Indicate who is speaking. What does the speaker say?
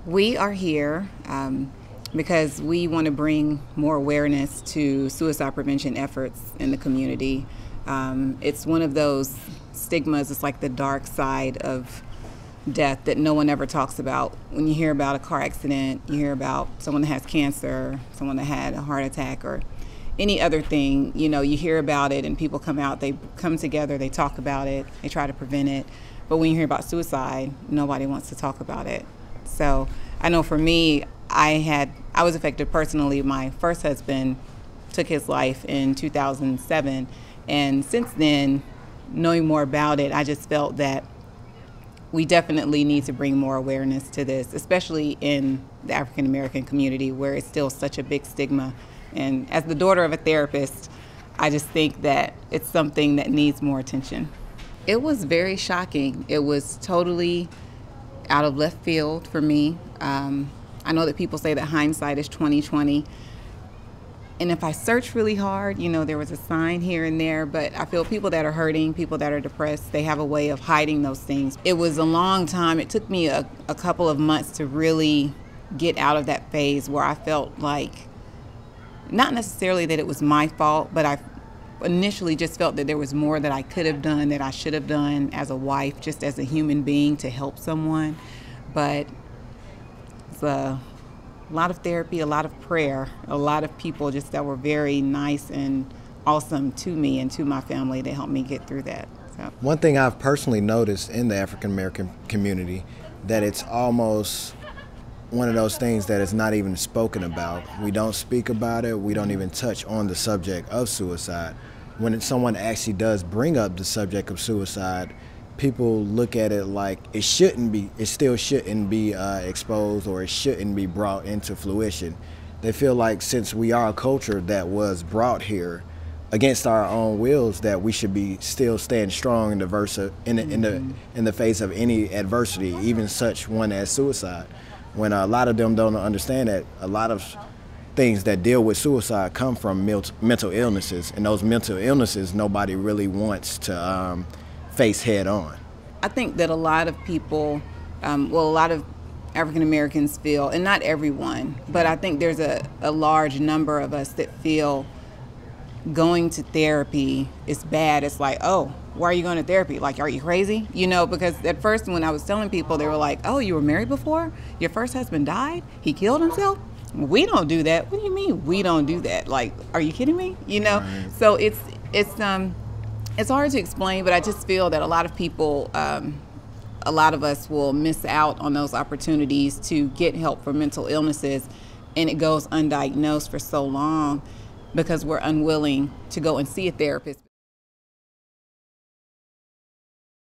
Speaker 1: We are here because we want to bring more awareness to suicide prevention efforts in the community. It's one of those stigmas, it's like the dark side of death that no one ever talks about. When you hear about a car accident, you hear about someone that has cancer, someone that had a heart attack, or any other thing, you hear about it and people come out, they come together, they talk about it, they try to prevent it. But when you hear about suicide, nobody wants to talk about it. So I know for me, I was affected personally. My first husband took his life in 2007. And since then, knowing more about it, I just felt that we definitely need to bring more awareness to this, especially in the African American community where it's still such a big stigma. And as the daughter of a therapist, I just think that it's something that needs more attention. It was very shocking. It was totally out of left field for me. I know that people say that hindsight is 20/20. And if I search really hard, there was a sign here and there, but I feel people that are hurting, people that are depressed, they have a way of hiding those things. It was a long time. It took me a couple of months to really get out of that phase where I felt like, not necessarily that it was my fault, but I initially just felt that there was more that I could have done, that I should have done as a wife, just as a human being to help someone. But it's a lot of therapy, a lot of prayer, a lot of people just that were very nice and awesome to me and to my family that helped me get through that. So.
Speaker 2: One thing I've personally noticed in the African American community, that it's almost one of those things that is not even spoken about. We don't speak about it. We don't even touch on the subject of suicide. When someone actually does bring up the subject of suicide, people look at it like it still shouldn't be exposed, or it shouldn't be brought into fruition. They feel like since we are a culture that was brought here against our own wills, that we should be still stand strong in the face of any adversity, even such one as suicide. When a lot of them don't understand that a lot of things that deal with suicide come from mental illnesses, and those mental illnesses nobody really wants to face head on.
Speaker 1: I think that a lot of people, a lot of African Americans feel, and not everyone, but I think there's a large number of us that feel going to therapy is bad. It's like, oh, why are you going to therapy? Like, are you crazy? Because at first when I was telling people, they were like, oh, you were married before? Your first husband died? He killed himself? We don't do that. What do you mean we don't do that? Like, are you kidding me?
Speaker 2: Right.
Speaker 1: So it's hard to explain, but I just feel that a lot of people, a lot of us will miss out on those opportunities to get help for mental illnesses, and it goes undiagnosed for so long because we're unwilling to go and see a therapist.